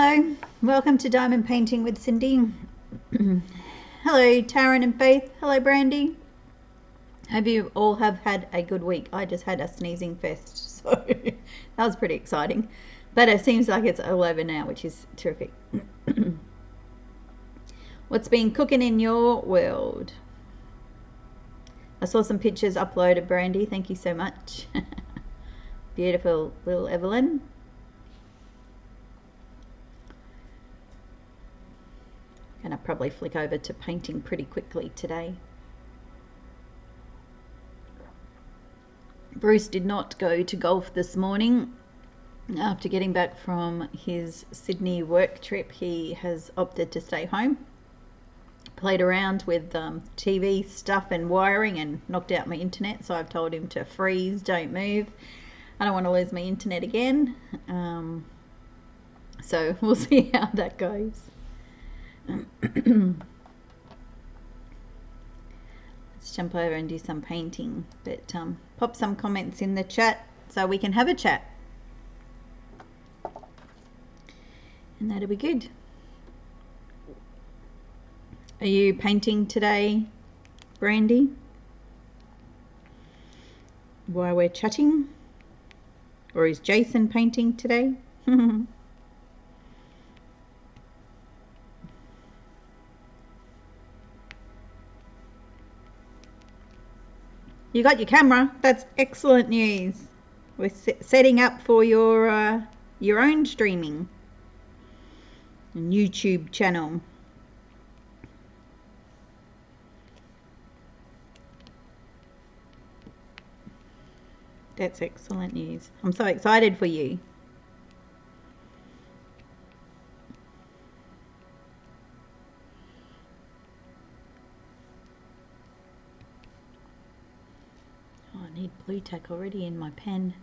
Hello, welcome to Diamond Painting with Cindy. Hello, Taryn and Faith. Hello, Brandy. Hope you all have had a good week. I just had a sneezing fest, so that was pretty exciting. But it seems like it's all over now, which is terrific. What's been cooking in your world? I saw some pictures uploaded, Brandy. Thank you so much. Beautiful little Evelyn. Gonna probably flick over to painting pretty quickly today. Bruce did not go to golf this morning. After getting back from his Sydney work trip, he has opted to stay home. Played around with TV stuff and wiring and knocked out my internet, so I've told him to freeze, don't move. I don't want to lose my internet again. So we'll see how that goes. Let's jump over and do some painting, but pop some comments in the chat so we can have a chat, and that'll be good. Are you painting today, Brandy, while we're chatting, or is Jason painting today? You got your camera. That's excellent news. We're setting up for your own streaming and YouTube channel. That's excellent news. I'm so excited for you. I need blue tack already in my pen.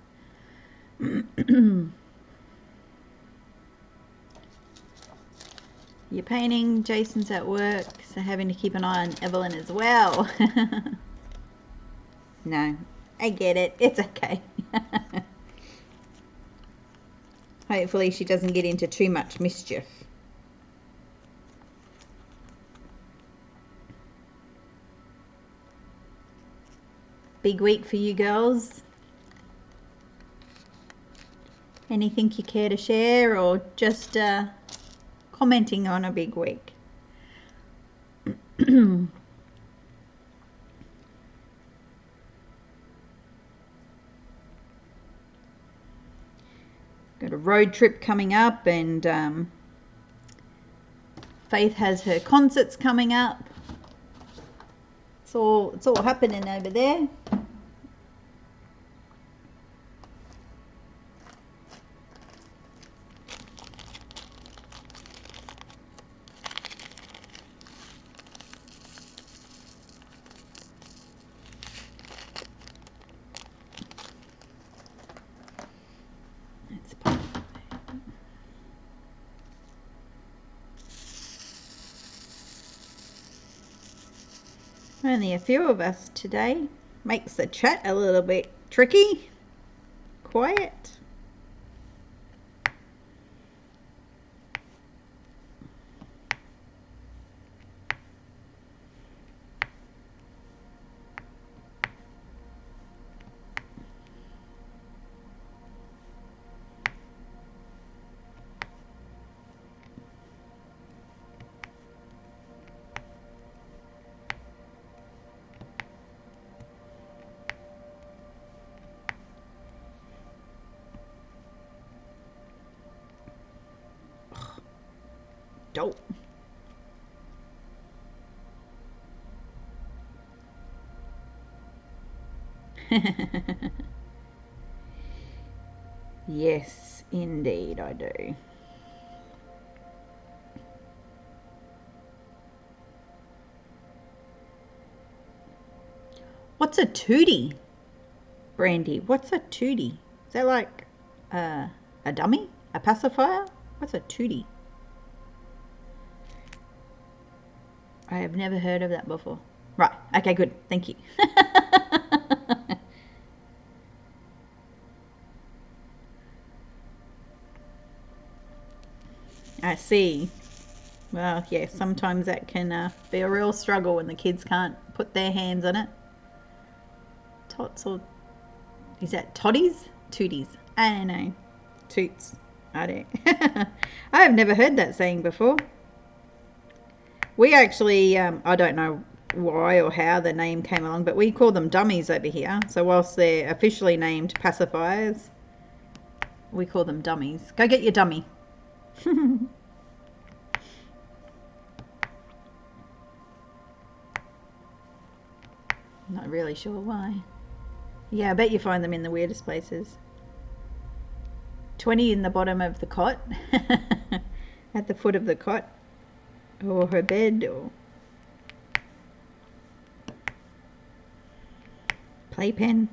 You're painting, Jason's at work, so having to keep an eye on Evelyn as well. No, I get it. It's okay. Hopefully she doesn't get into too much mischief. Big week for you girls. Anything you care to share, or just commenting on a big week? Got a road trip coming up, and Faith has her concerts coming up. It's all happening over there. Only a few of us today. Makes the chat a little bit tricky. Quiet. Dope. Yes, indeed I do. What's a tootie, Brandy? What's a tootie? Is that like a dummy? A pacifier? What's a tootie? I have never heard of that before. Right, okay, good, thank you. see. Well, yeah, sometimes that can be a real struggle when the kids can't put their hands on it. Tots, or is that toddies? Tooties. I don't know. Toots. I don't. I have never heard that saying before. We actually, I don't know why or how the name came along, but we call them dummies over here. So whilst they're officially named pacifiers, we call them dummies. Go get your dummy. Not really sure why. Yeah, I bet you find them in the weirdest places. 20 in the bottom of the cot. At the foot of the cot. Or her bed, or playpen.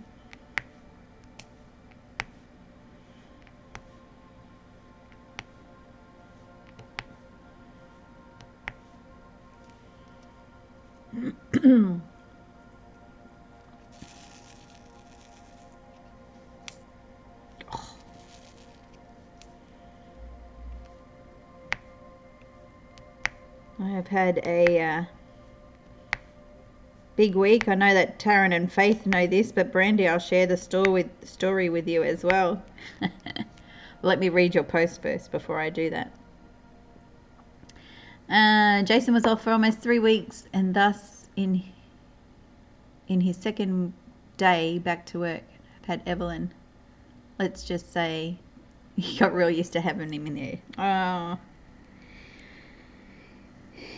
I have had a big week. I know that Taryn and Faith know this, but Brandy, I'll share the story with you as well. Let me read your post first before I do that. Jason was off for almost 3 weeks, and thus in his second day back to work, I've had Evelyn. Let's just say he got real used to having him in there. Oh.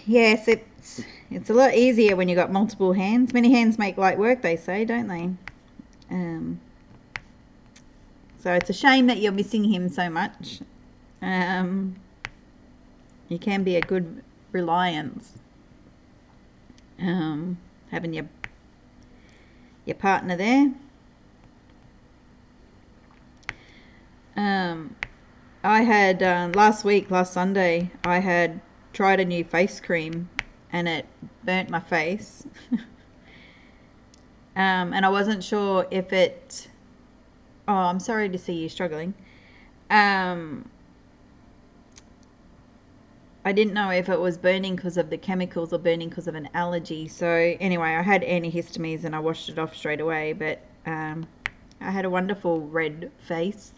Yes, it's a lot easier when you got multiple hands. Many hands make light work, they say, don't they? So it's a shame that you're missing him so much. You can be a good reliance, having your partner there. I had last Sunday, I had tried a new face cream and it burnt my face. And I wasn't sure if it... Oh, I'm sorry to see you struggling. I didn't know if it was burning because of the chemicals or burning because of an allergy. So anyway, I had antihistamines and I washed it off straight away. But I had a wonderful red face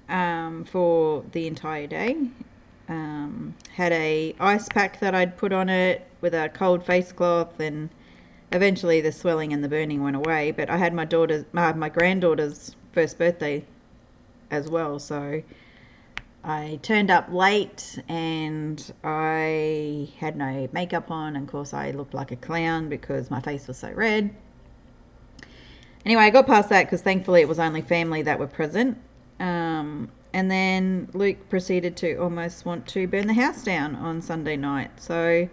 for the entire day. Had a ice pack that I'd put on it with a cold face cloth, and eventually the swelling and the burning went away. But I had my granddaughter's first birthday as well, so I turned up late and I had no makeup on, and of course I looked like a clown because my face was so red. Anyway, I got past that because thankfully it was only family that were present. And then Luke proceeded to almost want to burn the house down on Sunday night. So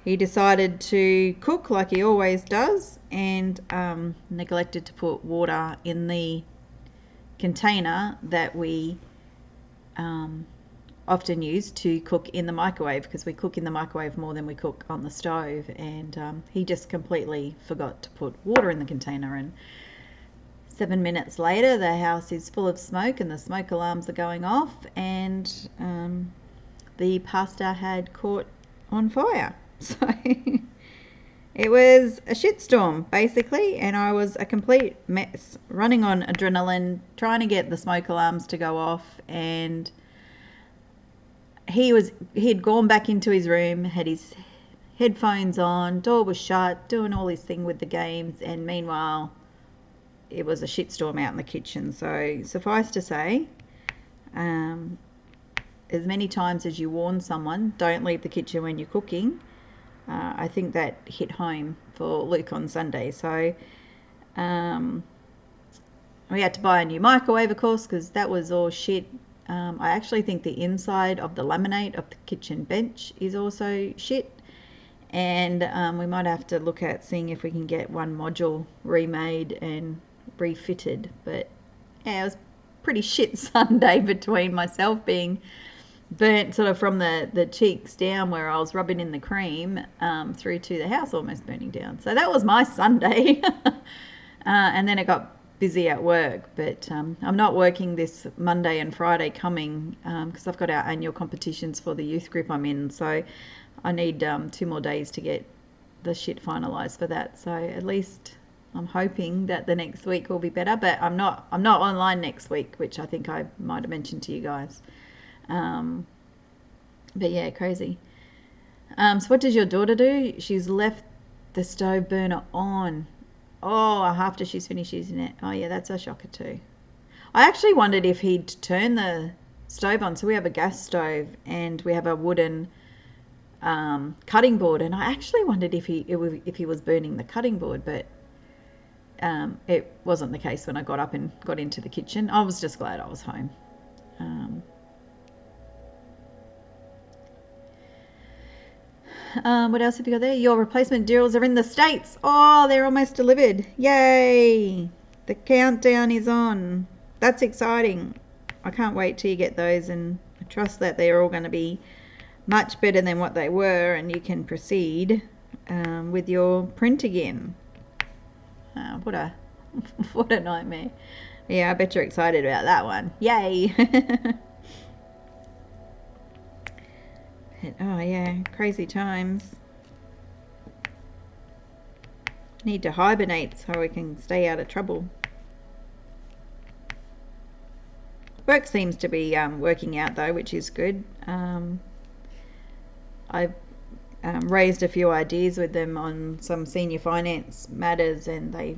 he decided to cook like he always does, and neglected to put water in the container that we often use to cook in the microwave, because we cook in the microwave more than we cook on the stove. And he just completely forgot to put water in the container, and 7 minutes later the house is full of smoke and the smoke alarms are going off, and the pasta had caught on fire. So it was a shitstorm basically, and I was a complete mess, running on adrenaline, trying to get the smoke alarms to go off. And he'd gone back into his room, had his headphones on, door was shut, doing all his thing with the games, and meanwhile it was a shitstorm out in the kitchen. So suffice to say, as many times as you warn someone, don't leave the kitchen when you're cooking, I think that hit home for Luke on Sunday. So we had to buy a new microwave, of course, because that was all shit. I actually think the inside of the laminate of the kitchen bench is also shit, and we might have to look at seeing if we can get one module remade and refitted. But yeah, it was pretty shit Sunday, between myself being burnt sort of from the cheeks down where I was rubbing in the cream, through to the house almost burning down. So that was my Sunday. And then it got busy at work, but I'm not working this Monday and Friday coming because I've got our annual competitions for the youth group I'm in, so I need 2 more days to get the shit finalised for that. So at least I'm hoping that the next week will be better, but I'm not online next week, which I think I might have mentioned to you guys. But yeah, crazy. So what does your daughter do? She's left the stove burner on. Oh, after she's finished using it. Oh yeah, that's a shocker too. I actually wondered if he'd turn the stove on. So we have a gas stove and we have a wooden cutting board, and I actually wondered if he was burning the cutting board, but it wasn't the case when I got up and got into the kitchen. I was just glad I was home. What else have you got there? Your replacement drills are in the States. Oh, they're almost delivered. Yay! The countdown is on. That's exciting. I can't wait till you get those, and I trust that they're all going to be much better than what they were, and you can proceed with your print again. What a what a nightmare. Yeah, I bet you're excited about that one. Yay! Oh yeah, crazy times. Need to hibernate so we can stay out of trouble. Work seems to be working out though, which is good. I've raised a few ideas with them on some senior finance matters, and they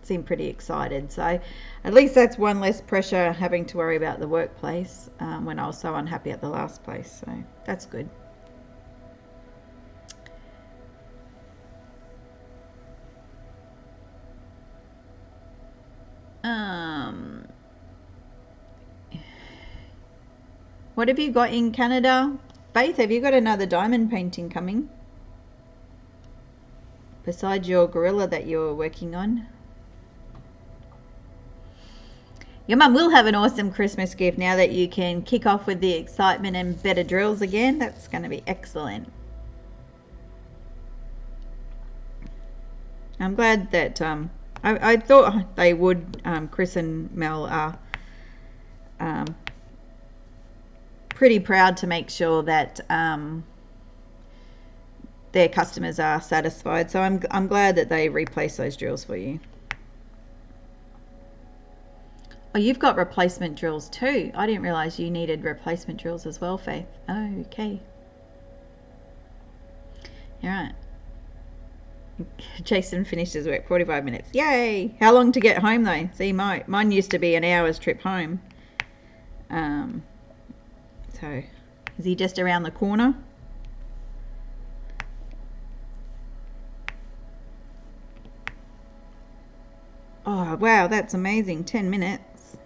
seem pretty excited. So at least that's one less pressure having to worry about the workplace when I was so unhappy at the last place. So that's good. What have you got in Canada? Faith, have you got another diamond painting coming? Besides your gorilla that you're working on? Your mum will have an awesome Christmas gift now that you can kick off with the excitement and better drills again. That's going to be excellent. I'm glad that I thought they would. Chris and Mel are pretty proud to make sure that their customers are satisfied. So I'm glad that they replace those drills for you. Oh, you've got replacement drills too. I didn't realise you needed replacement drills as well, Faith. Oh, okay. All right. Jason finished his work 45 minutes. Yay! How long to get home though? See, mine used to be an hour's trip home. So, is he just around the corner? Oh, wow, that's amazing. 10 minutes.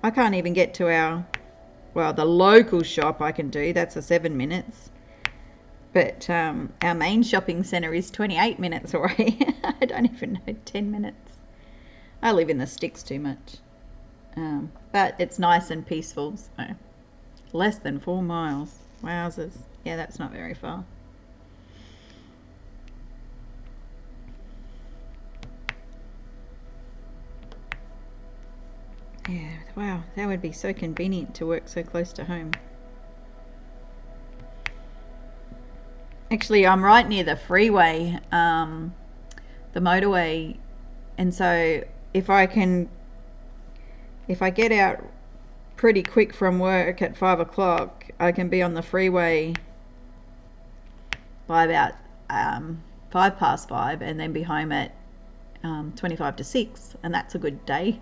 I can't even get to the local shop I can do. That's a 7 minutes. But our main shopping centre is 28 minutes away. I don't even know, 10 minutes. I live in the sticks too much. But it's nice and peaceful. So less than 4 miles. Wowzers. Yeah, that's not very far. Yeah, wow, that would be so convenient to work so close to home. Actually, I'm right near the freeway, the motorway, and so if I get out pretty quick from work at 5 o'clock, I can be on the freeway by about 5:05 and then be home at 25 to 6, and that's a good day.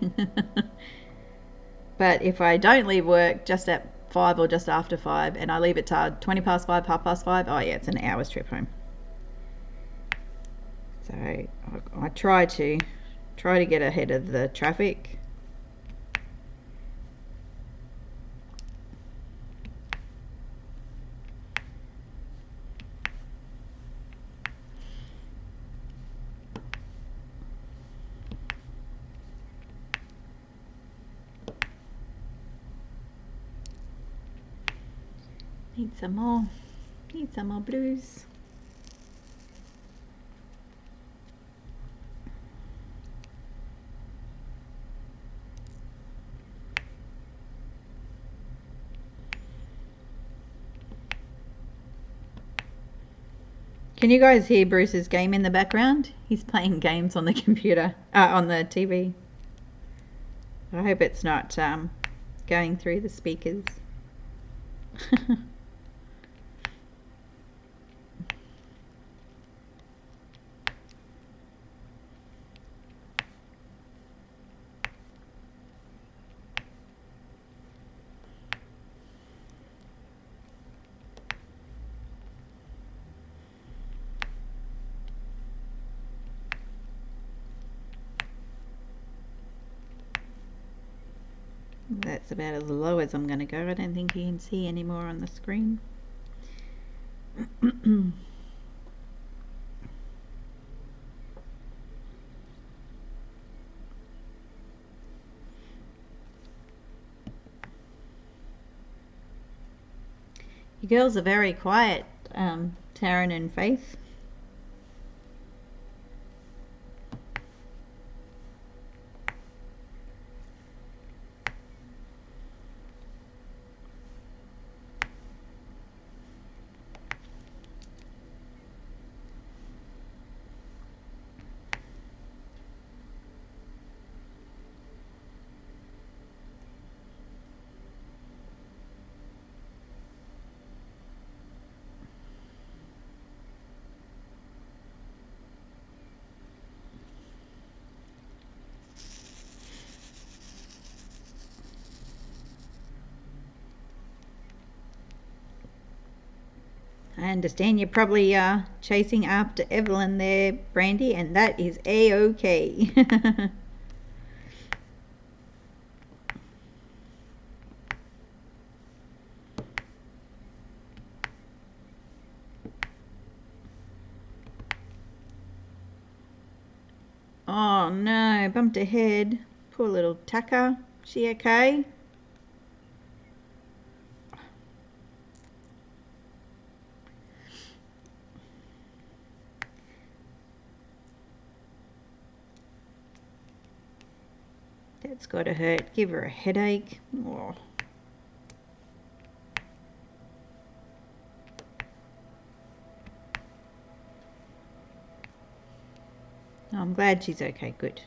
But if I don't leave work just at 5 or just after 5 and I leave it to 20 past 5, 5:30, oh yeah, it's an hour's trip home. So I try to get ahead of the traffic. Need some more blues. Can you guys hear Bruce's game in the background? He's playing games on the computer, on the TV. I hope it's not going through the speakers. That's about as low as I'm going to go. I don't think you can see any more on the screen. You girls are very quiet, Taryn and Faith. I understand you're probably chasing after Evelyn there, Brandy, and that is A-OK. Oh no, bumped her head. Poor little Tucker. She okay? That's gotta hurt. Give her a headache. Oh. I'm glad she's okay. Good.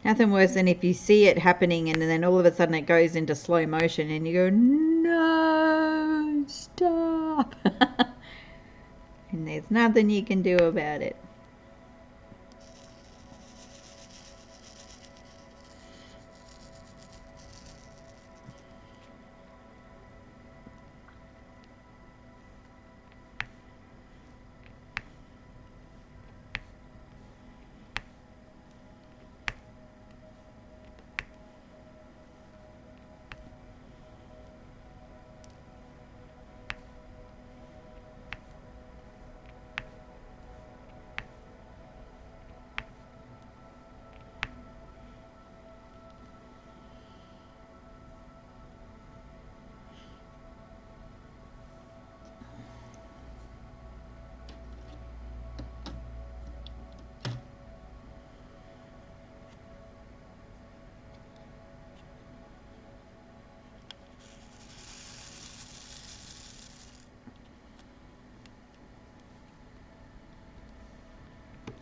Nothing worse than if you see it happening and then all of a sudden it goes into slow motion and you go, no, stop. And there's nothing you can do about it.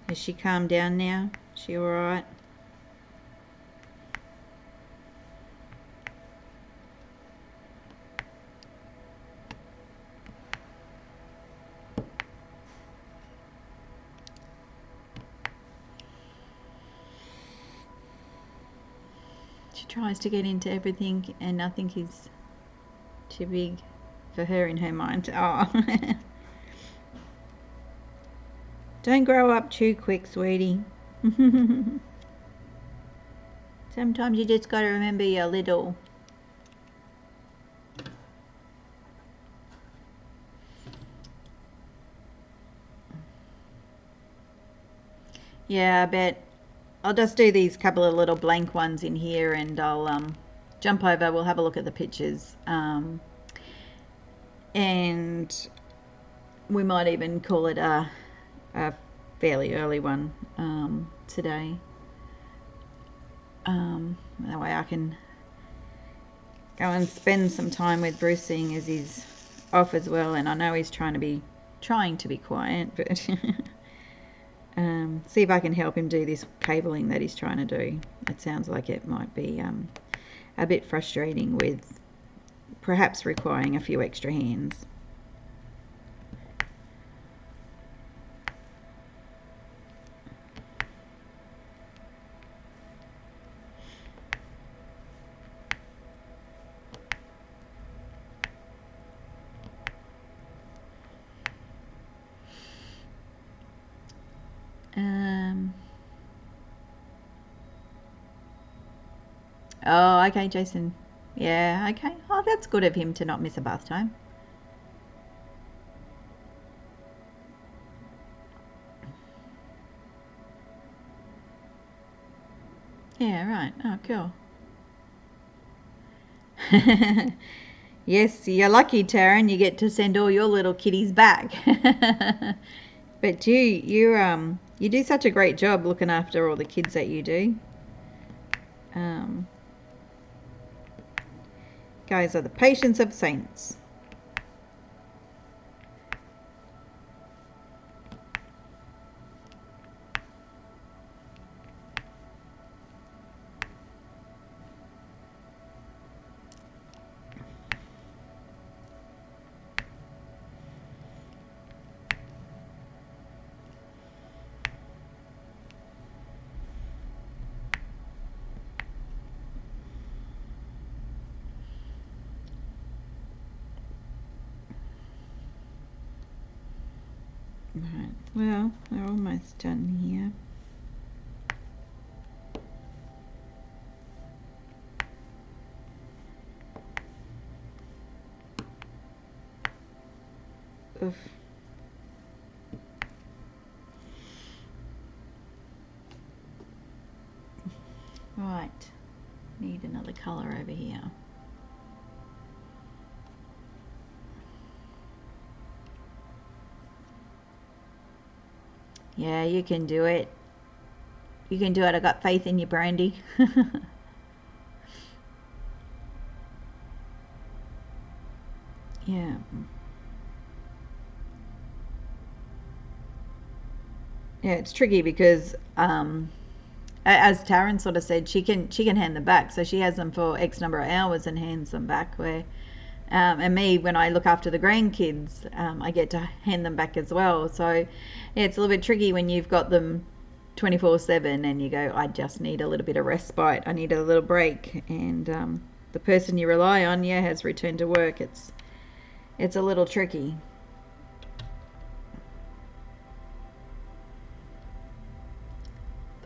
Has she calmed down now? Is she alright? She tries to get into everything and nothing is too big for her in her mind. Oh. Don't grow up too quick, sweetie. Sometimes you just got to remember you're little. Yeah, I bet I'll just do these couple of little blank ones in here and I'll jump over. We'll have a look at the pictures. And we might even call it a fairly early one today. That way I can go and spend some time with Bruce, seeing as he's off as well, and I know he's trying to be quiet, but see if I can help him do this cabling that he's trying to do. It sounds like it might be a bit frustrating, with perhaps requiring a few extra hands. Oh, okay, Jason. Yeah, okay. Oh, that's good of him to not miss a bath time. Yeah, right. Oh, cool. Yes, you're lucky, Taryn. You get to send all your little kitties back. But you do such a great job looking after all the kids that you do. Guys are the patience of saints. Right, well, we're almost done here. Oof. Right, need another colour over here. Yeah, you can do it. You can do it. I got faith in you, Brandy. Yeah. Yeah, it's tricky because as Taryn sort of said, she can hand them back, so she has them for X number of hours and hands them back. Where and me, when I look after the grandkids, I get to hand them back as well. So yeah, it's a little bit tricky when you've got them 24/7 and you go, I just need a little bit of respite. I need a little break, and the person you rely on, yeah, has returned to work. It's a little tricky.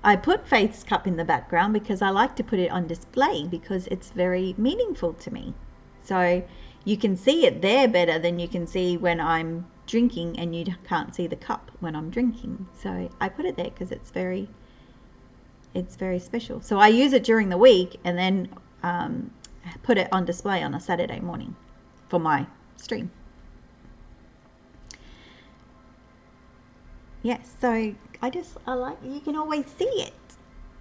I put Faith's cup in the background because I like to put it on display because it's very meaningful to me. So you can see it there better than you can see when I'm drinking, and you can't see the cup when I'm drinking. So I put it there because it's very special. So I use it during the week and then put it on display on a Saturday morning for my stream. Yes, so I like, you can always see it.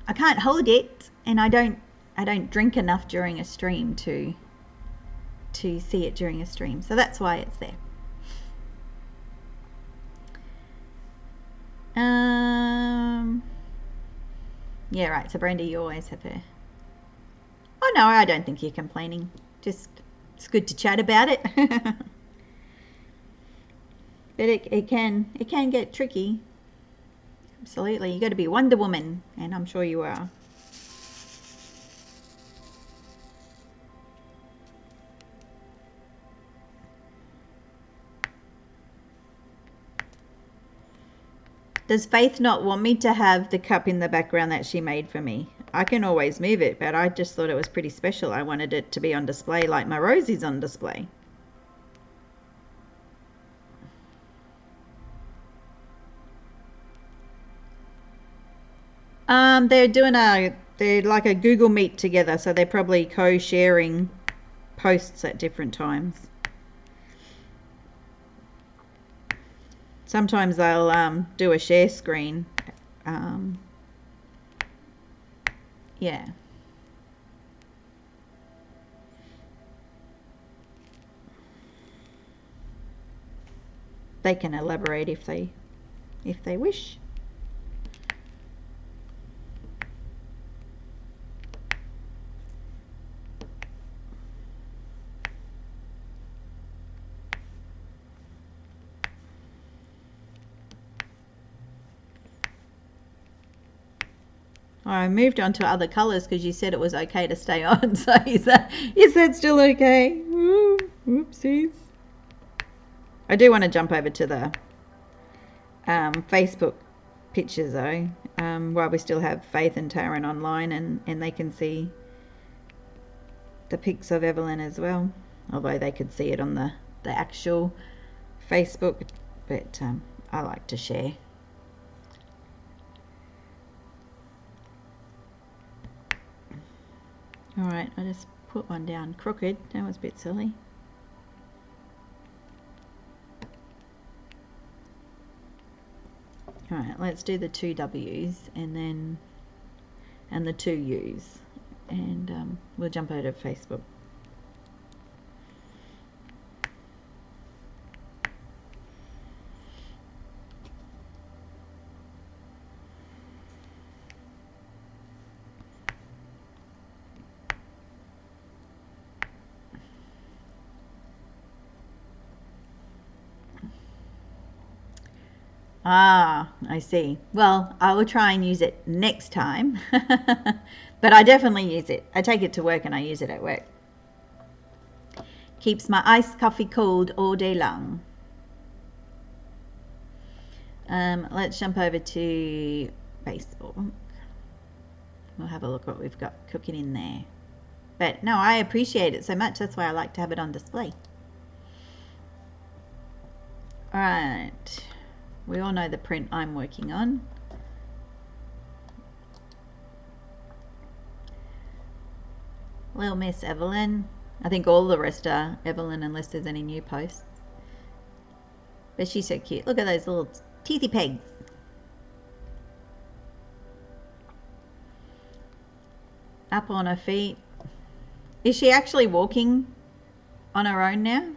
I can't hold it, and I don't drink enough during a stream to see it during a stream. So that's why it's there. Yeah, right. So Brandy, you always have her. Oh no, I don't think you're complaining. Just it's good to chat about it. But it can get tricky. Absolutely. You got to be Wonder Woman, and I'm sure you are. Does Faith not want me to have the cup in the background that she made for me? I can always move it, but I just thought it was pretty special. I wanted it to be on display like my Rosie's on display. They're like a Google Meet together, so they're probably co-sharing posts at different times. Sometimes they'll do a share screen. Yeah. they can elaborate if they wish. I moved on to other colours because you said it was okay to stay on. So is that still okay? Ooh, whoopsies. I do want to jump over to the Facebook pictures though, while we still have Faith and Taryn online, and they can see the pics of Evelyn as well, although they could see it on the actual Facebook, but I like to share. Alright, I just put one down crooked. That was a bit silly. Alright, let's do the 2 W's and the 2 U's, and we'll jump over to Facebook. Ah, I see. Well, I will try and use it next time. But I definitely use it. I take it to work and I use it at work. Keeps my iced coffee cold all day long. Let's jump over to Facebook. We'll have a look what we've got cooking in there. But no, I appreciate it so much. That's why I like to have it on display. Alright. We all know the print I'm working on. Little Miss Evelyn. I think all the rest are Evelyn unless there's any new posts. But she's so cute. Look at those little teethy pegs. Up on her feet. Is she actually walking on her own now?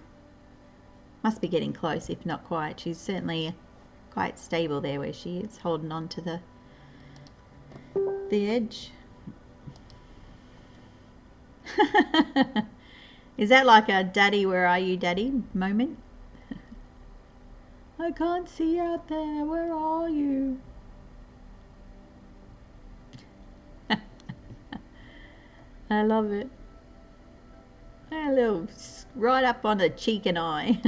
Must be getting close, if not quite. She's certainly quite stable there where she is, holding on to the edge. Is that like a daddy, where are you daddy moment? I can't see out there, where are you? I love it. A little right up on the cheek and eye.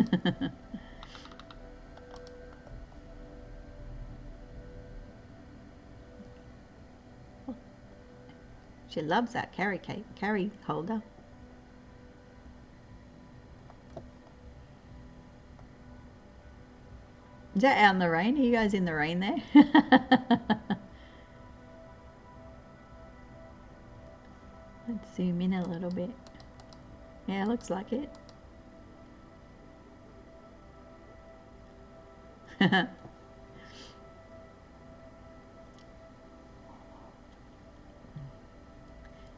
She loves that carry holder. Is that out in the rain? Are you guys in the rain there? Let's zoom in a little bit. Yeah, looks like it.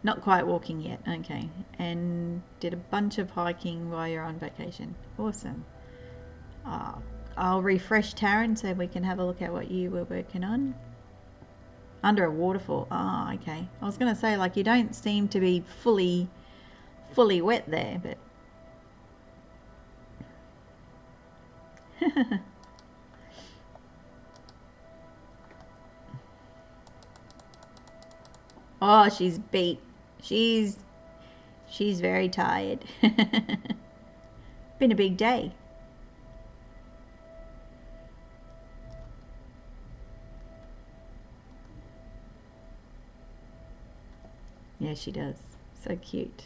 Not quite walking yet. Okay. And did a bunch of hiking while you're on vacation. Awesome. I'll refresh Taryn so we can have a look at what you were working on. Under a waterfall. Ah, okay. I was going to say, like, you don't seem to be fully wet there, but... Oh, she's beat. She's very tired. Been a big day. Yeah, she does. So cute.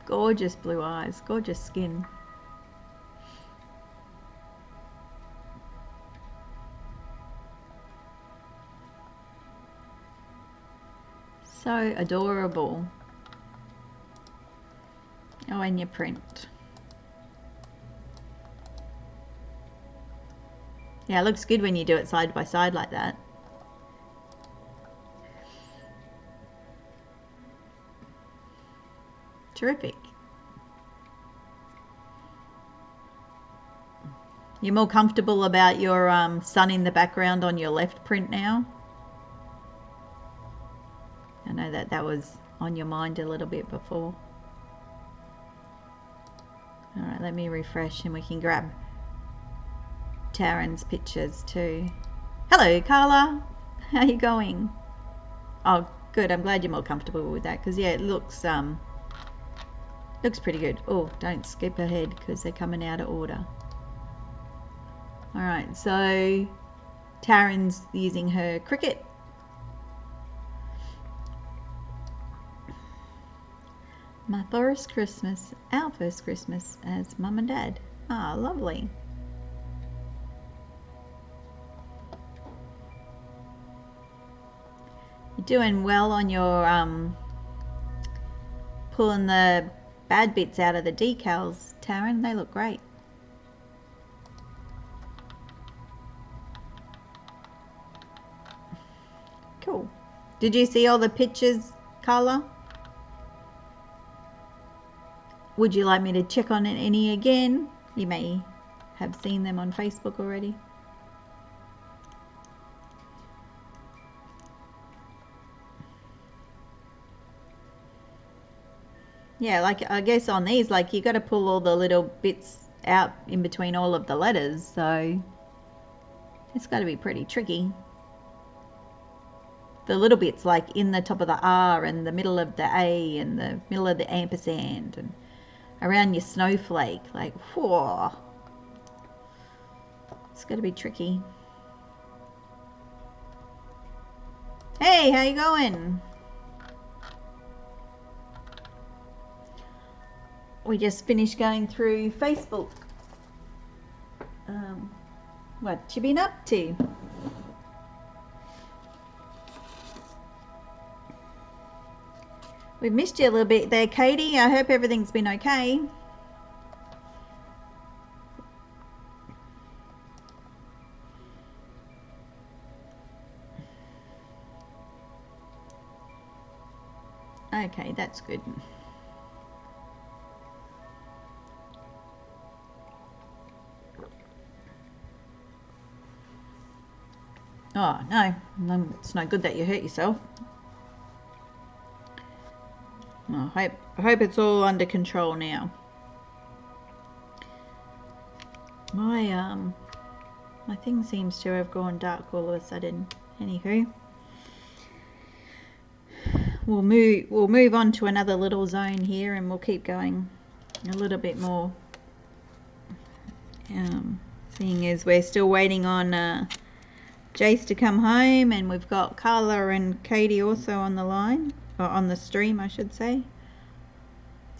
Gorgeous blue eyes, gorgeous skin. So adorable. Oh, and your print. Yeah, it looks good when you do it side by side like that. Terrific. You're more comfortable about your sun in the background on your left print now? I know that was on your mind a little bit before. Alright, let me refresh and we can grab Taryn's pictures too. Hello, Carla. How you going? Oh, good. I'm glad you're more comfortable with that because, yeah, it looks pretty good. Oh, don't skip ahead because they're coming out of order. Alright, so Taryn's using her Cricut. My first Christmas, our first Christmas as Mum and Dad. Ah, lovely. You're doing well on your pulling the bad bits out of the decals, Taryn. They look great. Cool. Did you see all the pictures, Carla? Would you like me to check on any again? You may have seen them on Facebook already. Yeah, like I guess on these, like you got to pull all the little bits out in between all of the letters, so it's got to be pretty tricky. The little bits like in the top of the R and the middle of the A and the middle of the ampersand and around your snowflake, like, whoa. It's got to be tricky. Hey, how you going? We just finished going through Facebook. What you been up to? We've missed you a little bit there, Katie. I hope everything's been okay. Okay, that's good. Oh, no. It's no good that you hurt yourself. I hope it's all under control now. My thing seems to have gone dark all of a sudden. Anywho, we'll move on to another little zone here, and we'll keep going a little bit more. Seeing as we're still waiting on Jace to come home, and we've got Carla and Katie also on the line, or on the stream, I should say.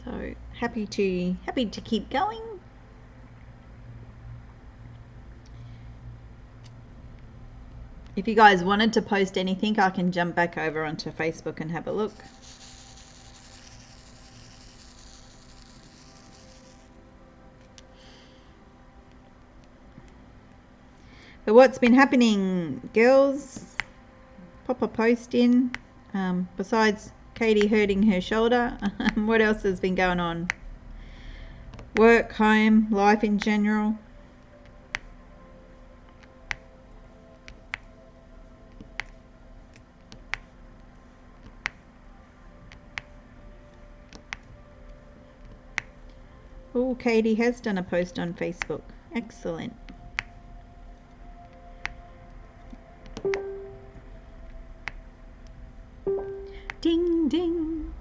So happy to keep going. If you guys wanted to post anything, I can jump back over onto Facebook and have a look. But what's been happening, girls? Pop a post in. Besides Katie hurting her shoulder, what else has been going on? Work, home, life in general. Oh, Katie has done a post on Facebook. Excellent. Ding, ding.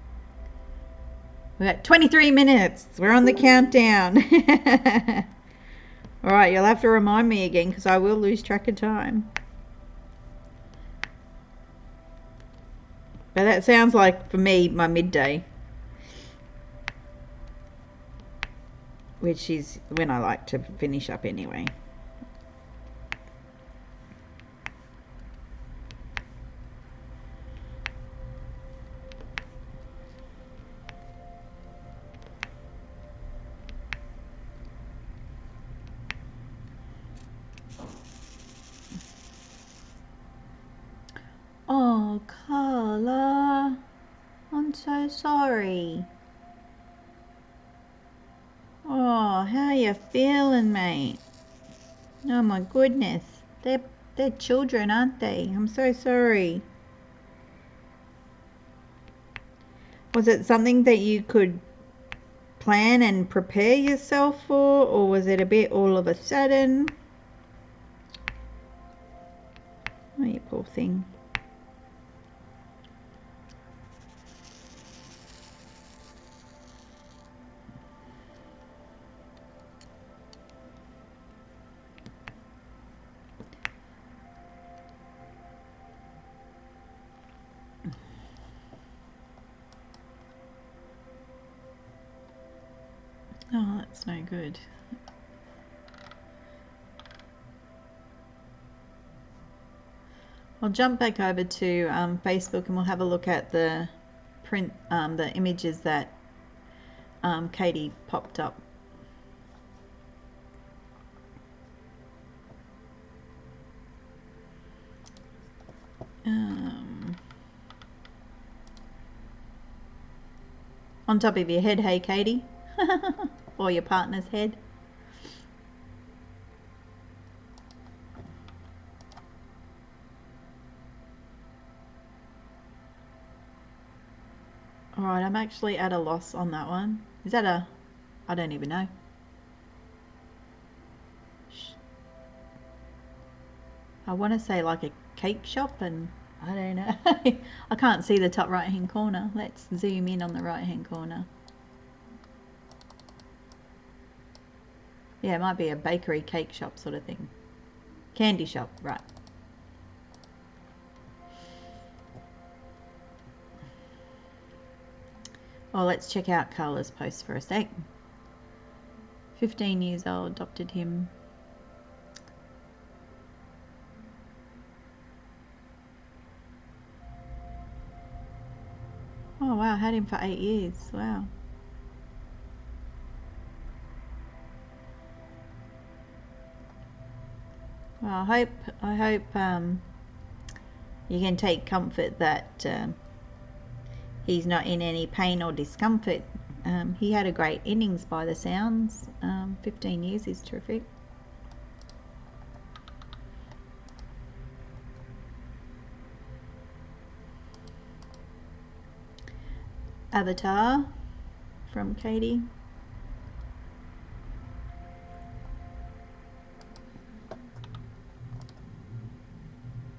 We've got 23 minutes. We're on the countdown. All right, you'll have to remind me again because I will lose track of time. But that sounds like, for me, my midday. Which is when I like to finish up anyway. Oh, Carla, I'm so sorry. Oh, how you feeling, mate? Oh my goodness. They're children, aren't they? I'm so sorry. Was it something that you could plan and prepare yourself for, or was it a bit all of a sudden? Oh, you poor thing. Oh, that's no good. I'll jump back over to Facebook and we'll have a look at the the images that Katie popped up. On top of your head, hey Katie, or your partner's head. Alright, I'm actually at a loss on that one. Is that a... I don't even know. I want to say like a cake shop, and I don't know. I can't see the top right hand corner. Let's zoom in on the right hand corner. Yeah, it might be a bakery cake shop sort of thing. Candy shop, right. Oh, let's check out Carla's post for a sec. 15 years old, adopted him. Oh wow, had him for 8 years. Wow. Well, I hope you can take comfort that he's not in any pain or discomfort. He had a great innings by the sounds. 15 years is terrific. Avatar from Katie.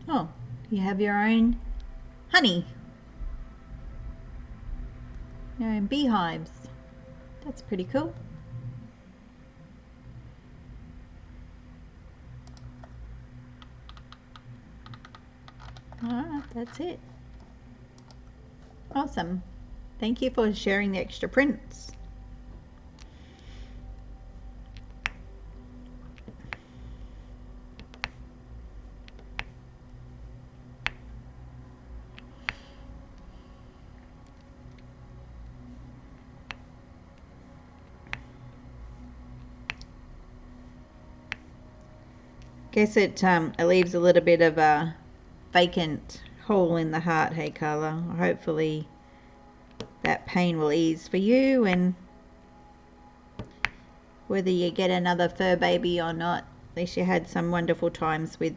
Oh, you have your own honey. Your own beehives. That's pretty cool. Alright, that's it. Awesome. Thank you for sharing the extra prints. Guess it leaves a little bit of a vacant hole in the heart, hey Carla. Hopefully that pain will ease for you, and whether you get another fur baby or not, at least you had some wonderful times with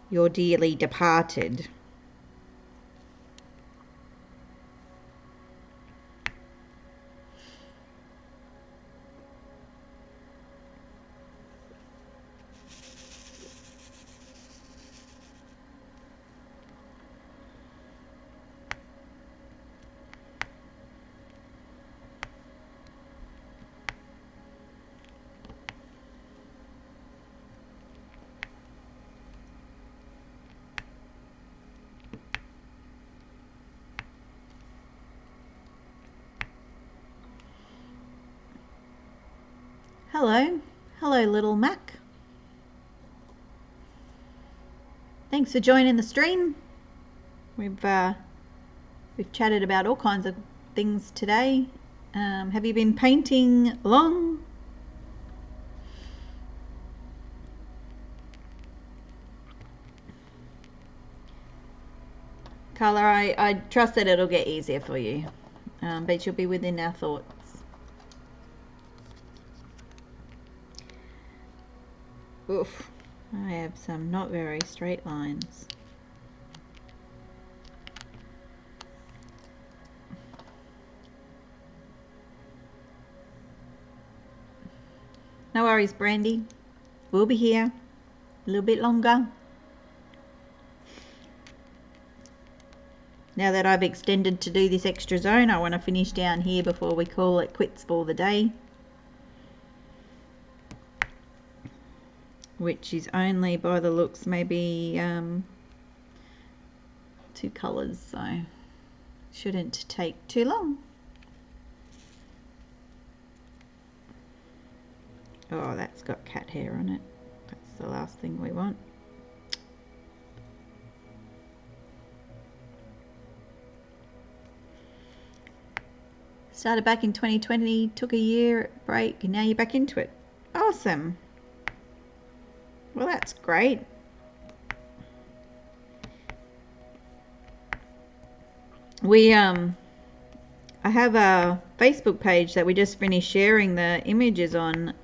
your dearly departed. Hello. Hello, little Mac. Thanks for joining the stream. We've chatted about all kinds of things today. Have you been painting long? Carla, I trust that it'll get easier for you, but you'll be within our thoughts. Oof, I have some not very straight lines. No worries, Brandy. We'll be here a little bit longer. Now that I've extended to do this extra zone, I want to finish down here before we call it quits for the day. Which is only, by the looks, maybe 2 colours, so shouldn't take too long. Oh, that's got cat hair on it. That's the last thing we want. Started back in 2020, took a year break, and now you're back into it. Awesome. Well, that's great. I have a Facebook page that we just finished sharing the images on.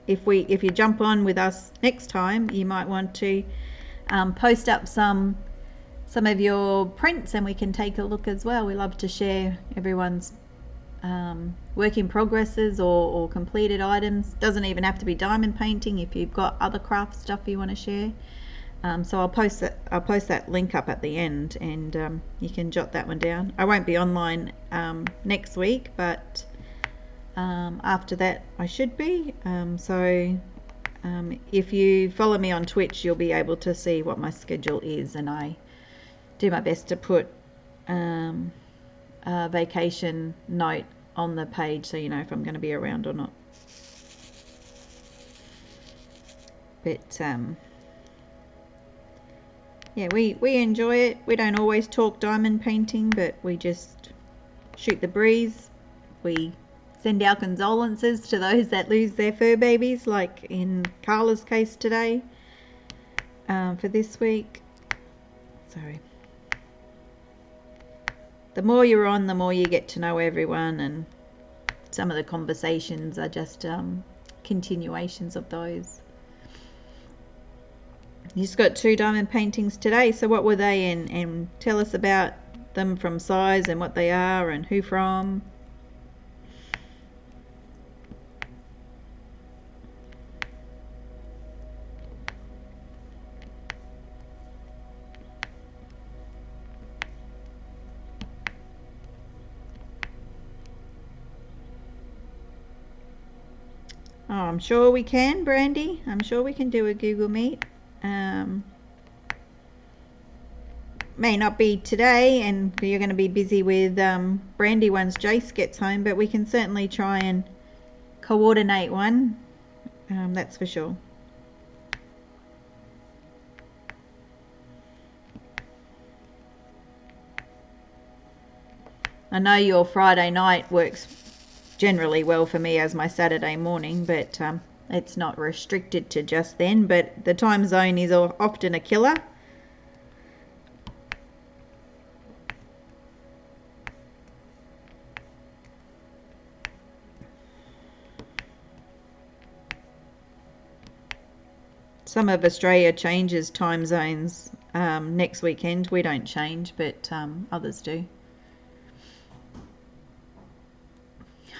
If you jump on with us next time, you might want to post up some of your prints, and we can take a look as well. We love to share everyone's work in progresses or completed items. Doesn't even have to be diamond painting if you've got other craft stuff you want to share. So I'll post that link up at the end, and you can jot that one down. I won't be online next week, but after that I should be. If you follow me on Twitch, you'll be able to see what my schedule is, and I do my best to put a vacation note on the page so you know if I'm going to be around or not. But yeah, we enjoy it. We don't always talk diamond painting, but we just shoot the breeze. We send our condolences to those that lose their fur babies, like in Carla's case today, for this week. Sorry. The more you're on, the more you get to know everyone, and some of the conversations are just continuations of those. You just got 2 diamond paintings today, so what were they, and tell us about them from size and what they are and who from. Oh, I'm sure we can, Brandy. I'm sure we can do a Google Meet. May not be today, and you're going to be busy with Brandy once Jace gets home, but we can certainly try and coordinate one. That's for sure. I know your Friday night works generally well for me as my Saturday morning, but it's not restricted to just then. But the time zone is often a killer. Some of Australia changes time zones next weekend. We don't change, but others do.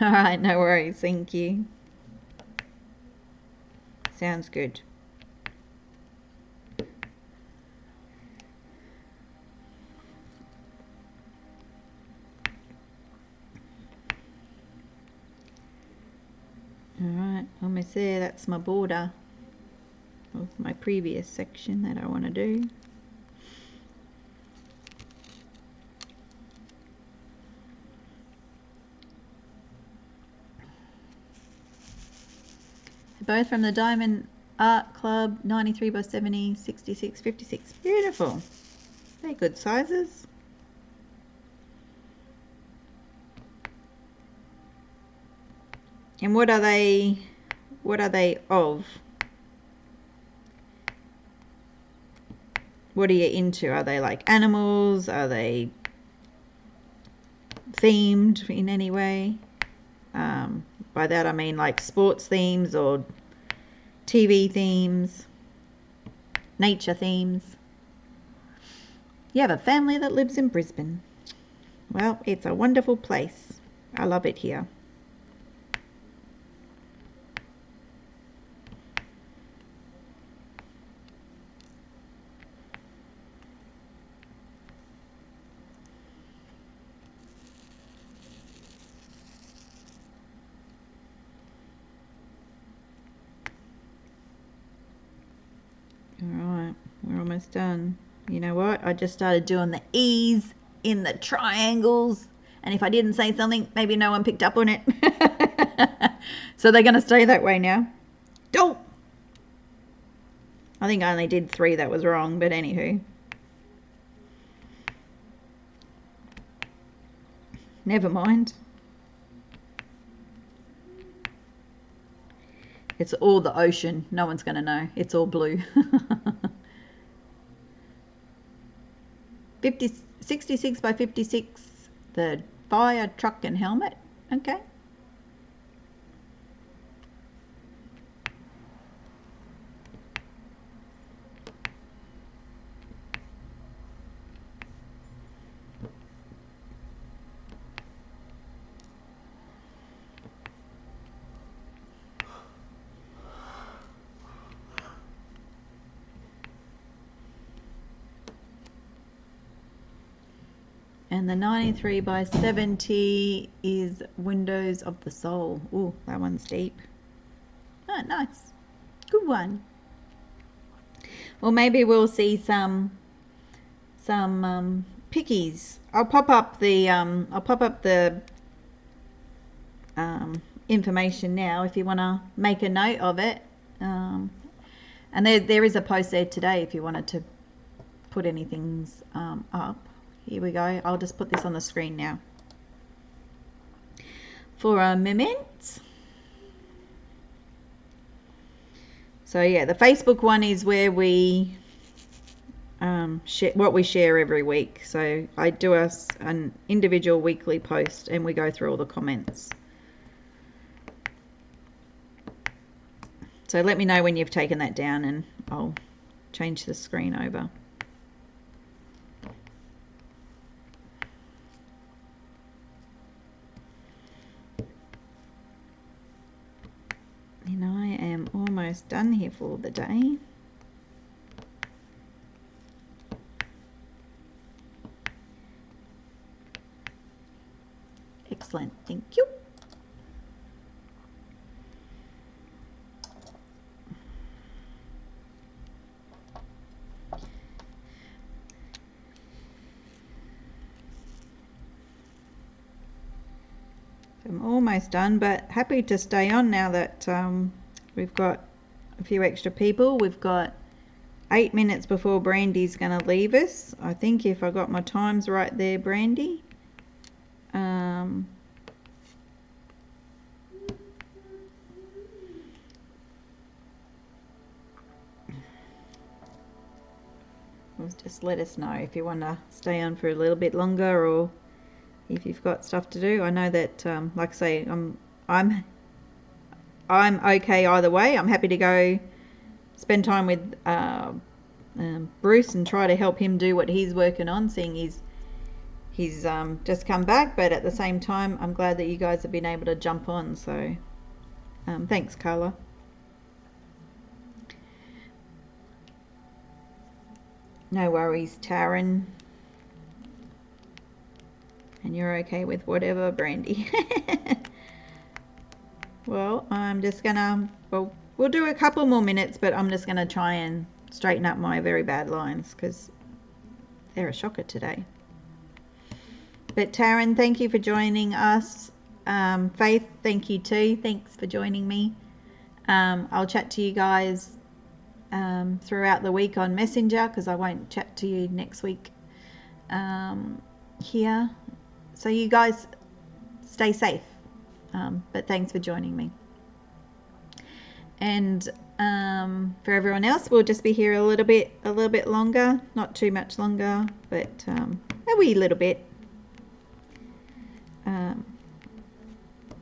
All right, no worries. Thank you. Sounds good. All right, almost there. That's my border of my previous section that I want to do. Both from the Diamond Art Club, 93 by 70, 66, 56. Beautiful. They're good sizes. And what are they of? What are you into? Are they like animals? Are they themed in any way? By that I mean like sports themes or TV themes, nature themes. You have a family that lives in Brisbane. Well, it's a wonderful place. I love it here. Alright, we're almost done. You know what? I just started doing the E's in the triangles. And if I didn't say something, maybe no one picked up on it. So they're going to stay that way now. Don't! I think I only did 3 that was wrong, but anywho. Never mind. It's all the ocean. No one's going to know. It's all blue. 66 by 56. The fire truck and helmet. Okay. And the 93 by 70 is Windows of the Soul. Ooh, that one's deep. Oh, nice. Good one. Well, maybe we'll see some pickies. I'll pop up the information now if you want to make a note of it. And there is a post there today if you wanted to put anything up. Here we go. I'll just put this on the screen now. For a moment. So yeah, the Facebook one is where we share what we share every week. So I do an individual weekly post and we go through all the comments. So let me know when you've taken that down and I'll change the screen over. And I am almost done here for the day. Excellent, thank you. I'm almost done, but happy to stay on now that we've got a few extra people. We've got 8 minutes before Brandy's going to leave us. I think if I got my times right there, Brandy. Just let us know if you want to stay on for a little bit longer or if you've got stuff to do. I know that, like I say, I'm okay either way. I'm happy to go spend time with Bruce and try to help him do what he's working on, seeing he's just come back. But at the same time, I'm glad that you guys have been able to jump on. So thanks, Carla. No worries, Taryn. And you're okay with whatever, Brandy. Well, I'm just gonna, well, we'll do a couple more minutes, but I'm just gonna try and straighten up my very bad lines because they're a shocker today. But Taryn, thank you for joining us. Faith, thank you too. Thanks for joining me. I'll chat to you guys throughout the week on Messenger because I won't chat to you next week here. So you guys stay safe. But thanks for joining me. And for everyone else, we'll just be here a little bit longer, not too much longer, but a wee little bit.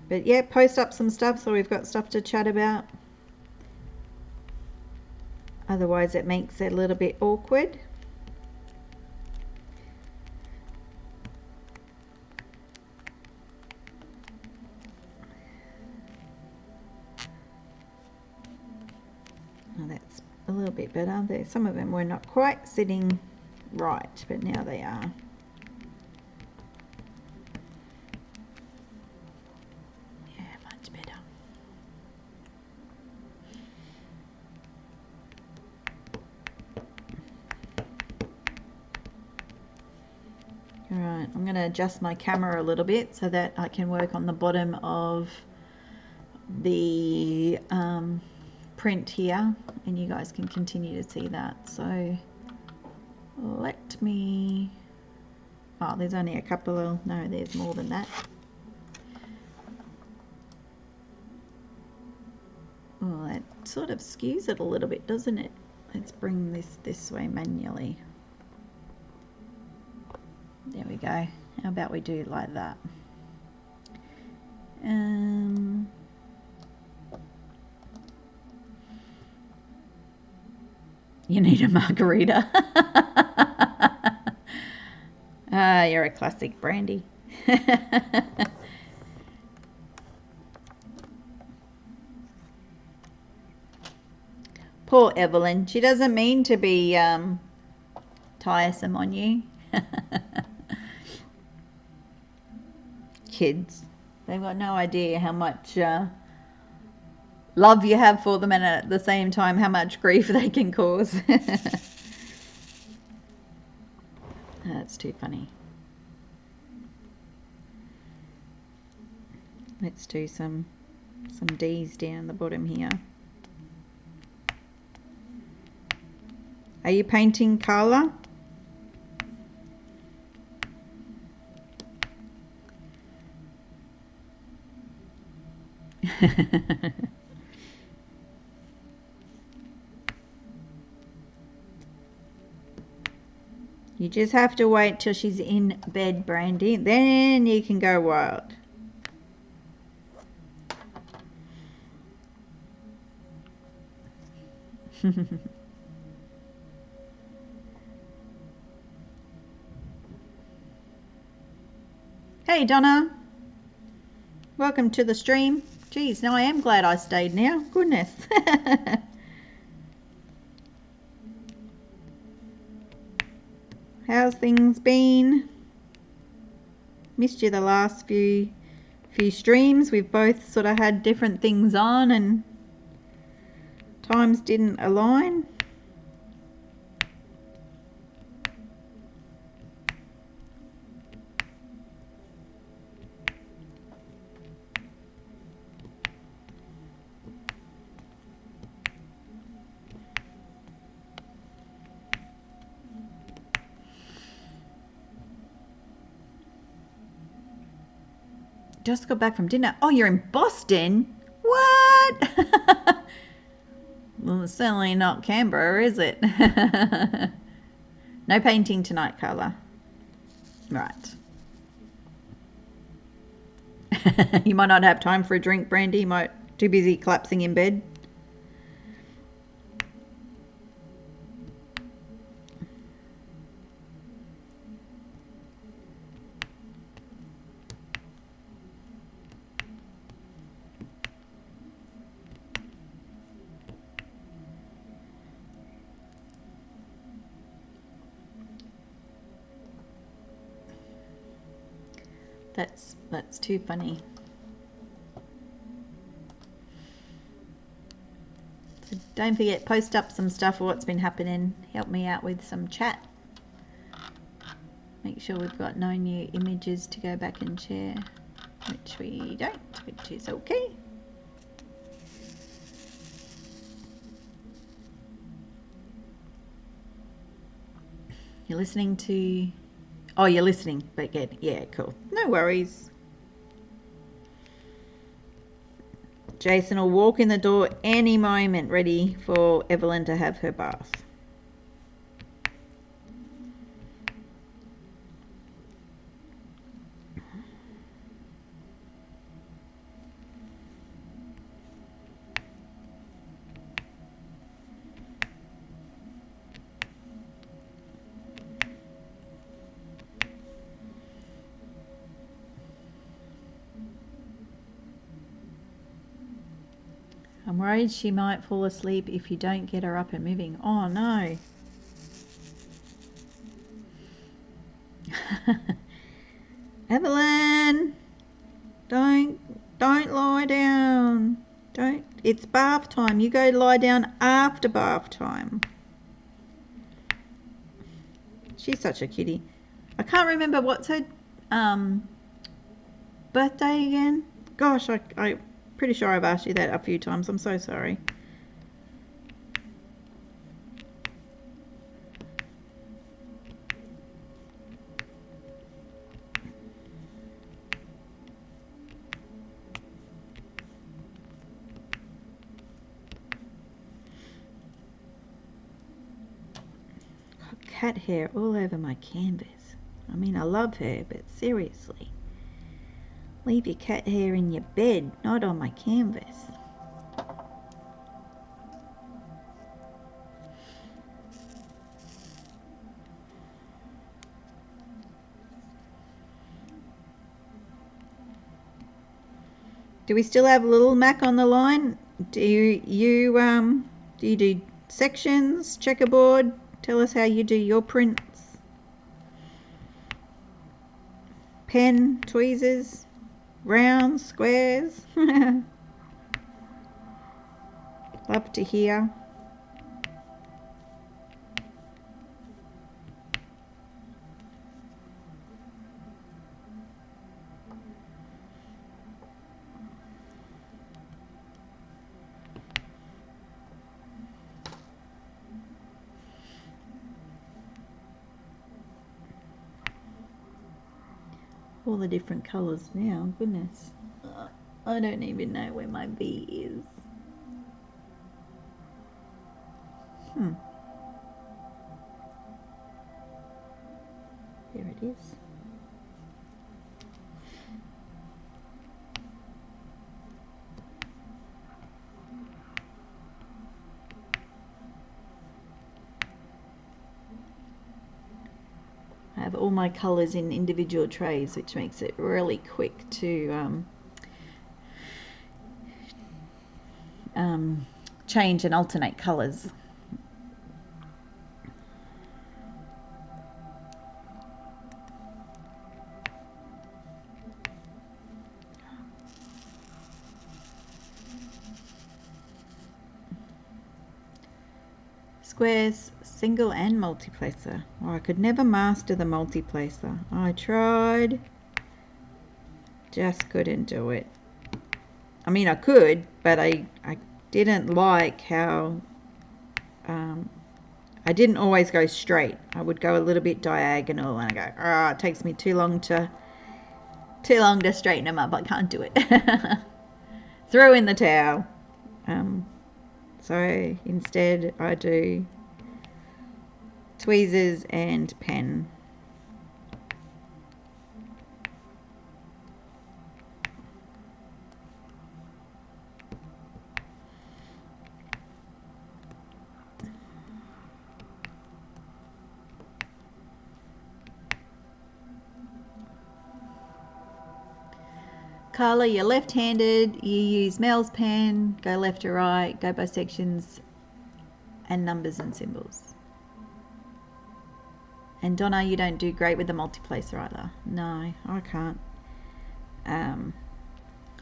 But yeah, post up some stuff so we've got stuff to chat about. otherwise it makes it a little bit awkward. Oh, that's a little bit better. There, some of them were not quite sitting right, but now they are. Yeah, much better. Alright, I'm going to adjust my camera a little bit so that I can work on the bottom of the print here, and you guys can continue to see that. So let me, oh, there's only a couple of, no, there's more than that. Oh, that sort of skews it a little bit, doesn't it? Let's bring this way manually. There we go. How about we do it like that? You need a margarita. Ah, you're a classic, Brandy. Poor Evelyn. She doesn't mean to be tiresome on you. Kids. They've got no idea how much love you have for them, and at the same time how much grief they can cause. That's too funny. Let's do some D's down the bottom here. Are you painting, Carla? You just have to wait till she's in bed, Brandy. Then you can go wild. Hey, Donna. Welcome to the stream. Geez, now I am glad I stayed now. Goodness. How's things been? Missed you the last few streams. We've both sort of had different things on and times didn't align. Just got back from dinner. Oh, you're in Boston? What? Well, it's certainly not Canberra, is it? No painting tonight, Carla. Right. You might not have time for a drink, Brandy. You might too busy collapsing in bed. That's too funny. So don't forget, post up some stuff of what's been happening. Help me out with some chat. Make sure we've got no new images to go back and share, which we don't, which is okay. You're listening to... Oh, you're listening, but yeah, cool. No worries. Jason will walk in the door any moment, ready for Evelyn to have her bath. I'm worried she might fall asleep if you don't get her up and moving. Oh no. Evelyn, don't lie down. Don't. It's bath time. You go lie down after bath time. She's such a kitty. I can't remember what's her birthday again. Gosh, I'm pretty sure I've asked you that a few times. I'm so sorry. Cat hair all over my canvas. I mean, I love her, but seriously. Leave your cat hair in your bed, not on my canvas. Do we still have Little Mac on the line? Do you do sections, checkerboard? Tell us how you do your prints. Pen, tweezers, rounds, squares. Love to hear. All the different colours now, goodness. I don't even know where my V is. There it is. I have all my colours in individual trays, which makes it really quick to change and alternate colours. Squares, single and multiplacer. Oh, I could never master the multiplacer. I tried, just couldn't do it. I mean, I could, but I didn't like how I didn't always go straight. I would go a little bit diagonal, and I go, oh, it takes me too long to straighten them up. I can't do it. Throw in the towel. So instead I do tweezers and pen. Carla, you're left-handed, you use Mel's pen, go left to right, go by sections and numbers and symbols. And Donna, you don't do great with the multiplacer either. No, I can't. I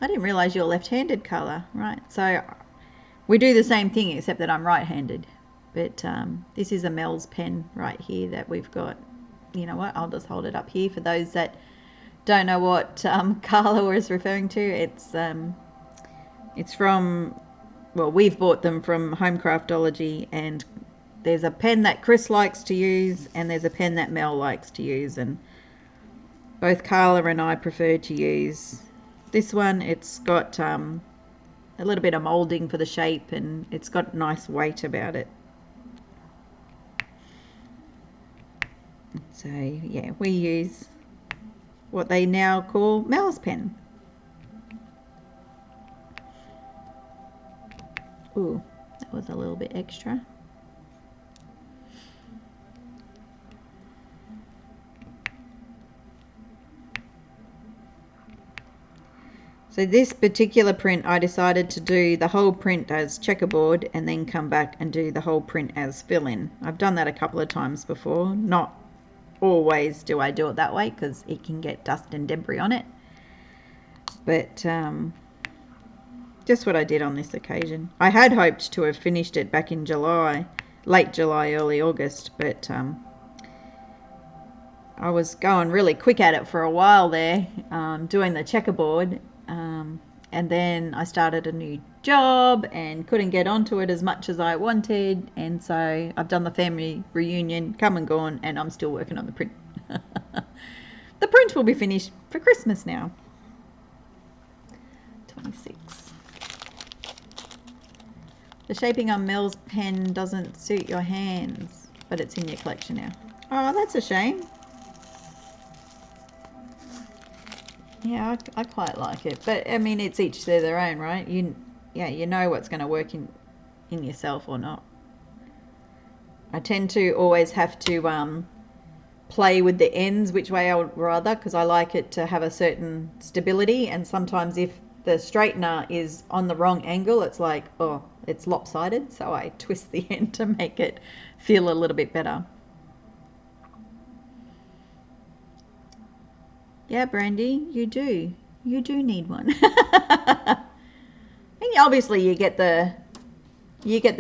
didn't realise you're left-handed, Carla. Right, so we do the same thing except that I'm right-handed. But this is a Mel's pen right here that we've got. You know what, I'll just hold it up here for those that don't know what Carla was referring to. It's from, well, we've bought them from Homecraftology, and there's a pen that Chris likes to use and there's a pen that Mel likes to use, and both Carla and I prefer to use this one. It's got a little bit of moulding for the shape, and it's got nice weight about it. So yeah, we use what they now call Mel's pen. Ooh, that was a little bit extra. So this particular print, I decided to do the whole print as checkerboard and then come back and do the whole print as fill-in. I've done that a couple of times before. Not always do I do it that way because it can get dust and debris on it. But just what I did on this occasion. I had hoped to have finished it back in July, late July, early August, but I was going really quick at it for a while there, doing the checkerboard. And then I started a new job and couldn't get onto it as much as I wanted. And so I've done the family reunion, come and gone, and I'm still working on the print. The print will be finished for Christmas now. 26. The shaping on Mel's pen doesn't suit your hands, but it's in your collection now. Oh, that's a shame. Yeah, I quite like it, but I mean, it's each to their own, right? You know what's going to work in yourself or not. I tend to always have to play with the ends which way I would rather, because I like it to have a certain stability, and sometimes if the straightener is on the wrong angle, it's like, oh, it's lopsided, so I twist the end to make it feel a little bit better. Yeah, Brandy, you do need one. And obviously you get the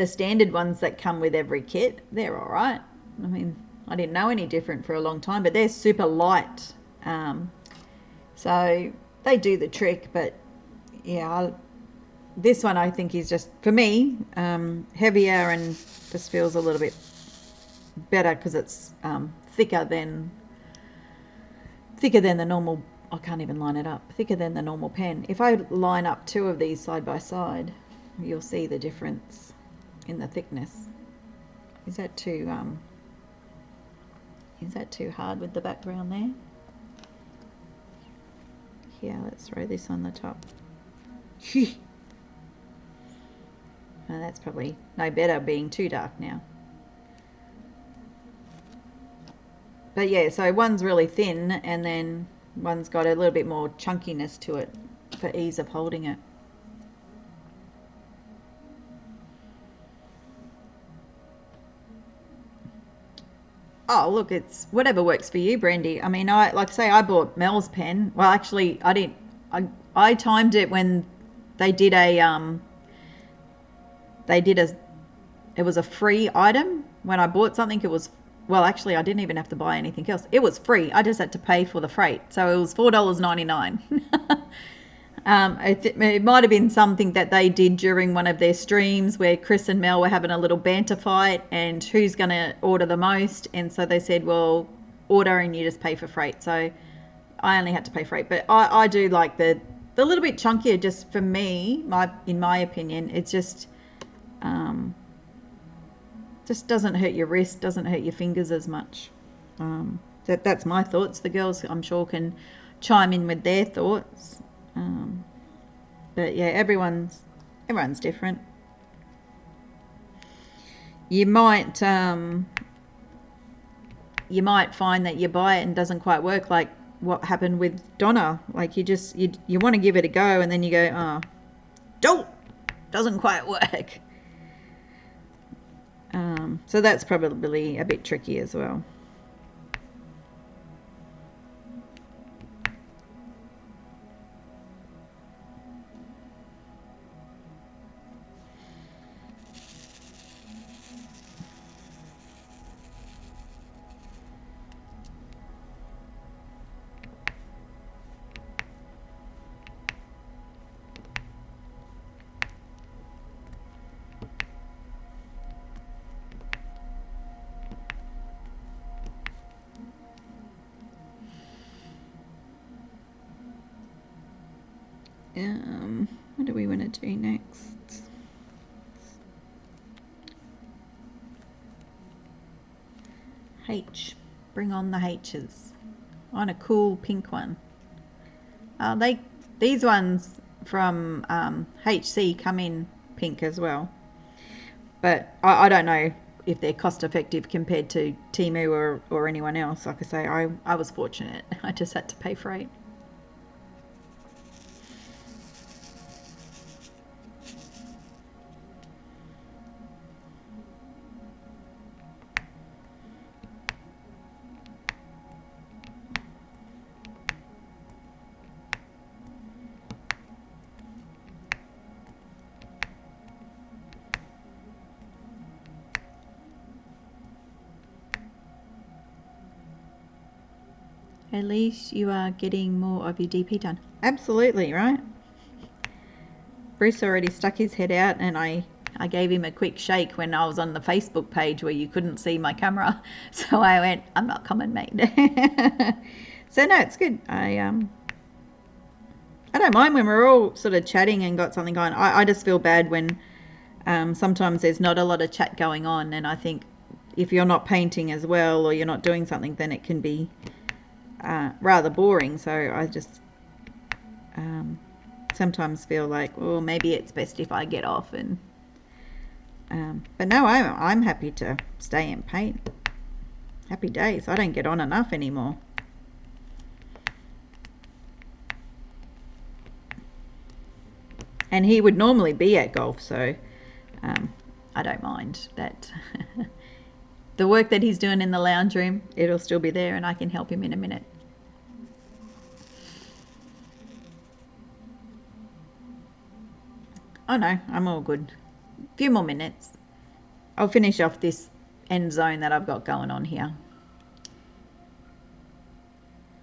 standard ones that come with every kit. They're all right. I mean, I didn't know any different for a long time, but they're super light, so they do the trick. But yeah, this one I think is just, for me, heavier and just feels a little bit better because it's thicker than the normal. I can't even line it up. Thicker than the normal pen. If I line up two of these side by side, you'll see the difference in the thickness. Is that too hard with the background there? Here, let's throw this on the top. Now that's probably no better, being too dark now. But yeah, so one's really thin and then one's got a little bit more chunkiness to it for ease of holding it. Oh, look, it's whatever works for you, Brandy. I mean, I bought Mel's pen. Well, actually, I didn't. I timed it when they did it was a free item. When I bought something, it was, well, actually, I didn't even have to buy anything else. It was free. I just had to pay for the freight. So it was $4.99. It might have been something that they did during one of their streams where Chris and Mel were having a little banter fight and who's going to order the most. And so they said, well, order and you just pay for freight. So I only had to pay freight. But I do like the little bit chunkier, just for me, in my opinion. It's just doesn't hurt your wrist, doesn't hurt your fingers as much. That's my thoughts. The girls, I'm sure, can chime in with their thoughts. But yeah, everyone's different. You might find that you buy it and doesn't quite work, like what happened with Donna. Like you want to give it a go and then you go, oh, doesn't quite work. So that's probably a bit tricky as well. What do we want to do next? H. Bring on the H's. On a cool pink one. These ones from HC come in pink as well. But I don't know if they're cost effective compared to Temu or anyone else. Like I say, I was fortunate. I just had to pay freight. At least you are getting more of your DP done. Absolutely, right? Bruce already stuck his head out, and I gave him a quick shake when I was on the Facebook page where you couldn't see my camera. So I went, I'm not coming, mate. So no, it's good. I don't mind when we're all sort of chatting and got something going. I just feel bad when sometimes there's not a lot of chat going on, and I think if you're not painting as well or you're not doing something, then it can be rather boring. So I just sometimes feel like, oh, maybe it's best if I get off. And but no, I'm happy to stay and paint. Happy days. I don't get on enough anymore. And he would normally be at golf, so I don't mind that. The work that he's doing in the lounge room, it'll still be there, and I can help him in a minute. Oh no, I'm all good. A few more minutes. I'll finish off this end zone that I've got going on here.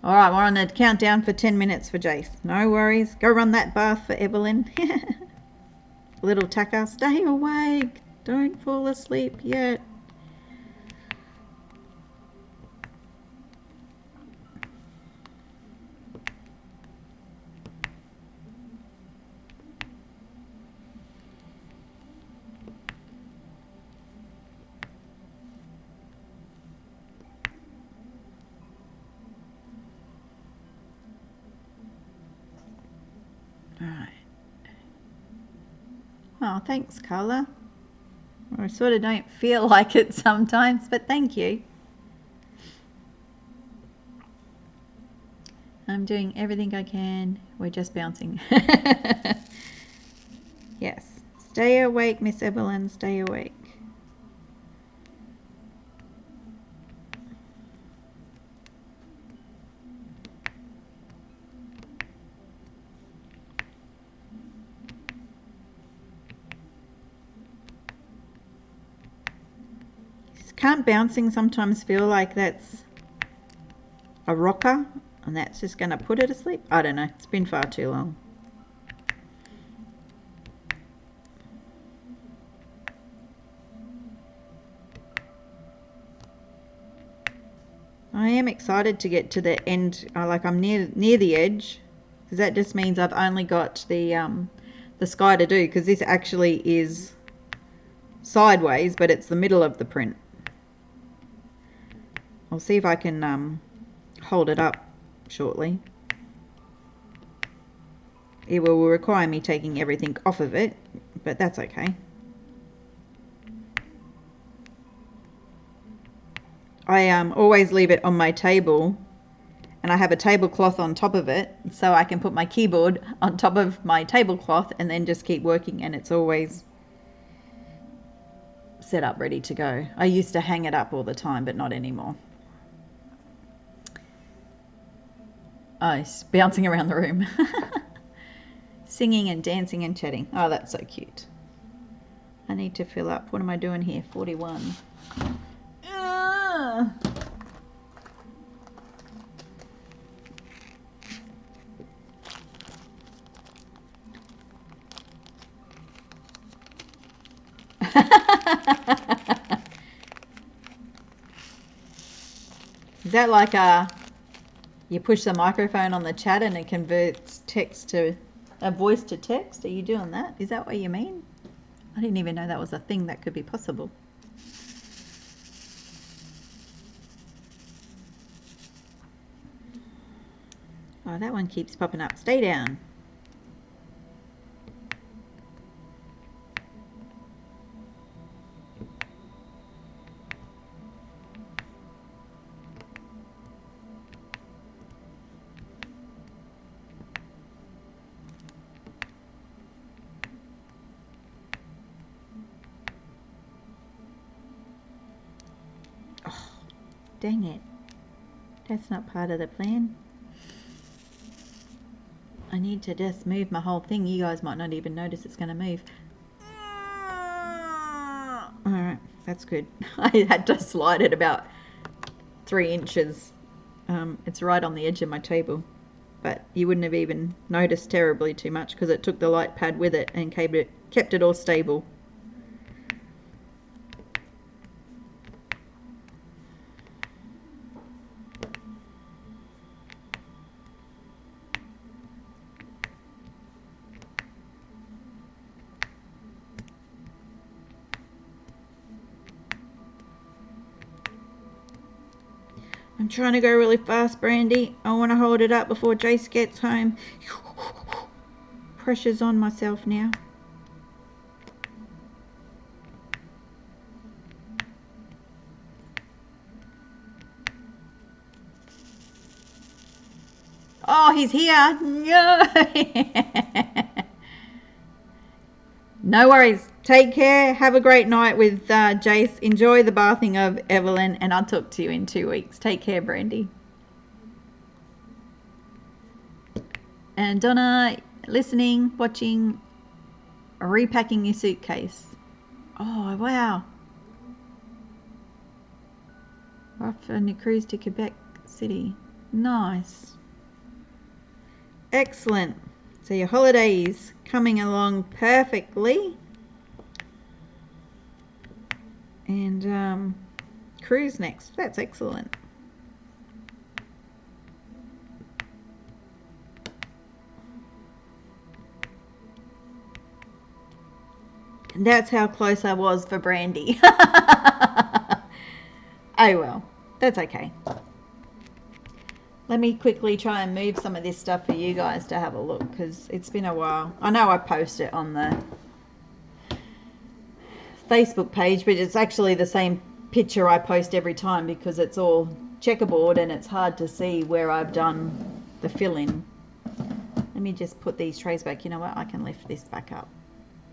All right, we're on the countdown for 10 minutes for Jace. No worries. Go run that bath for Evelyn. Little Tucker, stay awake. Don't fall asleep yet. Oh, thanks, Carla. I sort of don't feel like it sometimes, but thank you. I'm doing everything I can. We're just bouncing. Yes. Stay awake, Miss Evelyn. Stay awake. Can't bouncing sometimes feel like that's a rocker and that's just going to put her to sleep? I don't know. It's been far too long. I am excited to get to the end. Like I'm near the edge, because that just means I've only got the sky to do, because this actually is sideways, but it's the middle of the print. I'll see if I can hold it up shortly. It will require me taking everything off of it, but that's okay. I always leave it on my table, and I have a tablecloth on top of it, so I can put my keyboard on top of my tablecloth and then just keep working, and it's always set up ready to go. I used to hang it up all the time, but not anymore. Oh, it's bouncing around the room. Singing and dancing and chatting. Oh, that's so cute. I need to fill up. What am I doing here? 41. Is that like you push the microphone on the chat and it converts text to a voice to text? Are you doing that? Is that what you mean? I didn't even know that was a thing that could be possible. Oh, that one keeps popping up. Stay down. Dang it. That's not part of the plan. I need to just move my whole thing. You guys might not even notice it's going to move. Alright, that's good. I had to slide it about 3 inches It's right on the edge of my table, but you wouldn't have even noticed terribly too much because it took the light pad with it and kept it all stable. I'm trying to go really fast, Brandy. I want to hold it up before Jace gets home. Pressure's on myself now. Oh, he's here. No. No worries. Take care. Have a great night with Jace. Enjoy the bathing of Evelyn, and I'll talk to you in 2 weeks. Take care, Brandy. And Donna, listening, watching, repacking your suitcase. Oh, wow. Off on a cruise to Quebec City. Nice. Excellent. So your holiday's coming along perfectly. And cruise next. That's excellent. And that's how close I was for Brandy. Oh well, that's okay. Let me quickly try and move some of this stuff for you guys to have a look, because it's been a while. I know I post it on the Facebook page, but it's actually the same picture I post every time because it's all checkerboard and it's hard to see where I've done the fill-in. Let me just put these trays back. You know what? I can lift this back up.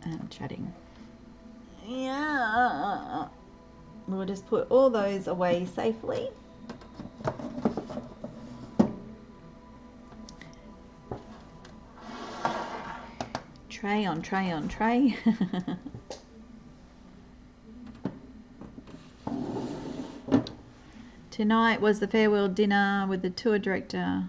I'm chatting. Yeah. We'll just put all those away safely. Tray on tray on tray. Tonight was the farewell dinner with the tour director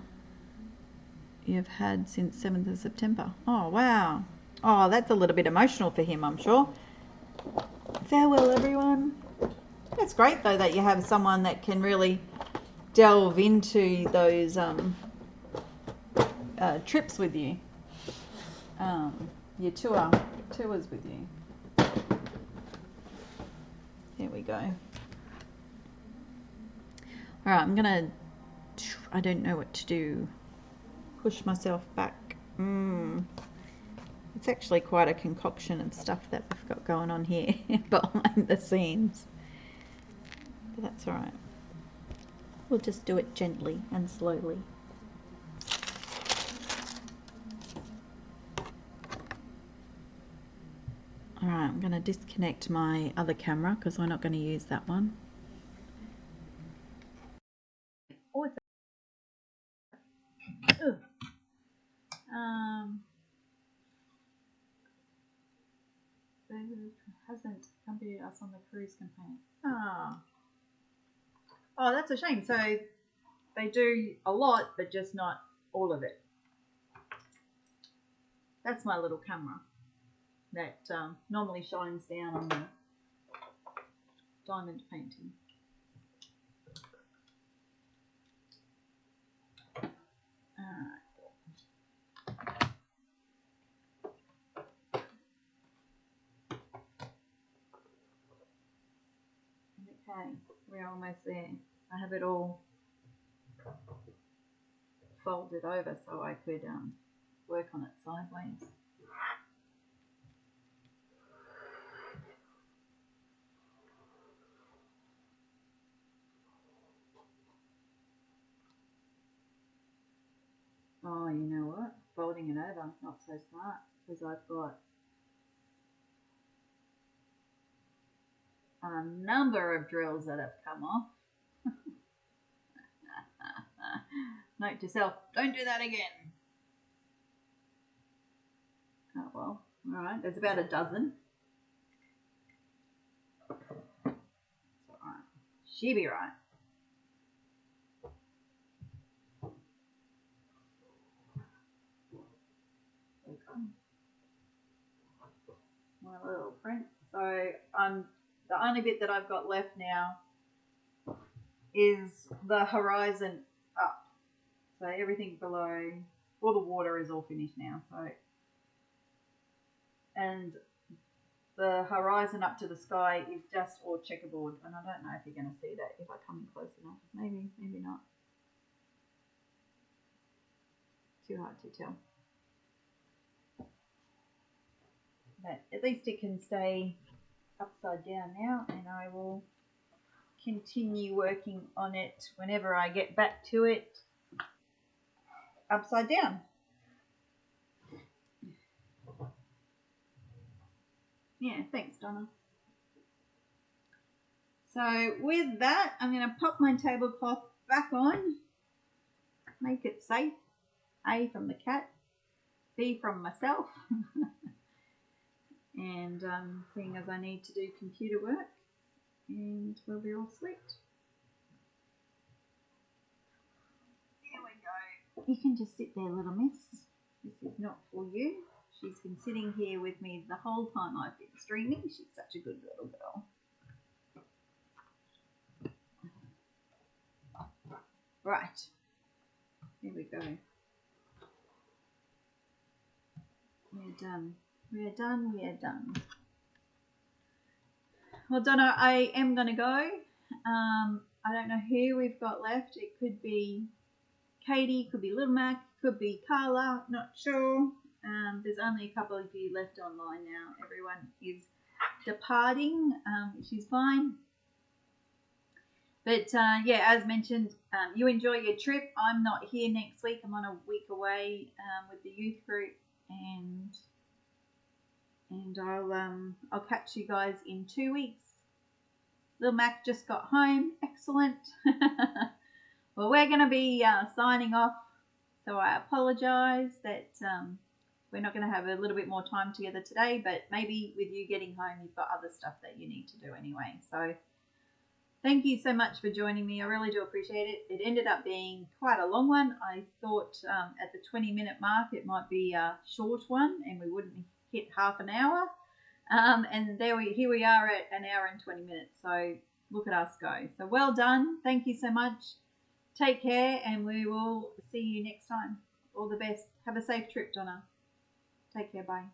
you've had since 7th of September. Oh, wow. Oh, that's a little bit emotional for him, I'm sure. Farewell, everyone. It's great, though, that you have someone that can really delve into those trips with you. Your tours with you. Here we go. All right, I'm gonna, I don't know what to do. Push myself back. It's actually quite a concoction of stuff that we've got going on here behind the scenes. But that's all right. We'll just do it gently and slowly. All right, I'm going to disconnect my other camera because we're not going to use that one. Hasn't accompanied us on the cruise campaign. Oh, that's a shame. So they do a lot, but just not all of it. That's my little camera that normally shines down on the diamond painting. Okay, we're almost there. I have it all folded over so I could work on it sideways. Oh, you know what? Folding it over, not so smart, because I've got a number of drills that have come off. Note to self, don't do that again. Oh well, alright, there's about a dozen. Alright, she'll be right. a little print. So the only bit that I've got left now is the horizon up. So everything below, all the water is all finished now. So, and the horizon up to the sky is just all checkerboard, and I don't know if you're going to see that if I come in close enough. Maybe not. Too hard to tell. But at least it can stay upside down now, and I will continue working on it whenever I get back to it upside down. Yeah, thanks, Donna. So with that, I'm going to pop my tablecloth back on, make it safe. A from the cat, B from myself, and seeing as I need to do computer work, and we'll be all sweet. There we go. You can just sit there, little miss. This is not for you. She's been sitting here with me the whole time I've been streaming. She's such a good little girl. Right. Here we go. We're done. We're done. We're done. Well, Donna, I am going to go. I don't know who we've got left. It could be Katie, could be Little Mac, could be Carla, not sure. There's only a couple of you left online now. Everyone is departing, which is fine. But yeah, as mentioned, you enjoy your trip. I'm not here next week. I'm on a week away with the youth group, and I'll catch you guys in 2 weeks. Little Mac just got home. Excellent. Well, we're going to be signing off, so I apologise that we're not going to have a little bit more time together today, but maybe with you getting home, you've got other stuff that you need to do anyway. So thank you so much for joining me. I really do appreciate it. It ended up being quite a long one. I thought at the 20-minute mark it might be a short one and we wouldn't hit half an hour. And here we are at an hour and 20 minutes. So look at us go. So well done. Thank you so much. Take care, and we will see you next time. All the best. Have a safe trip, Donna. Take care. Bye.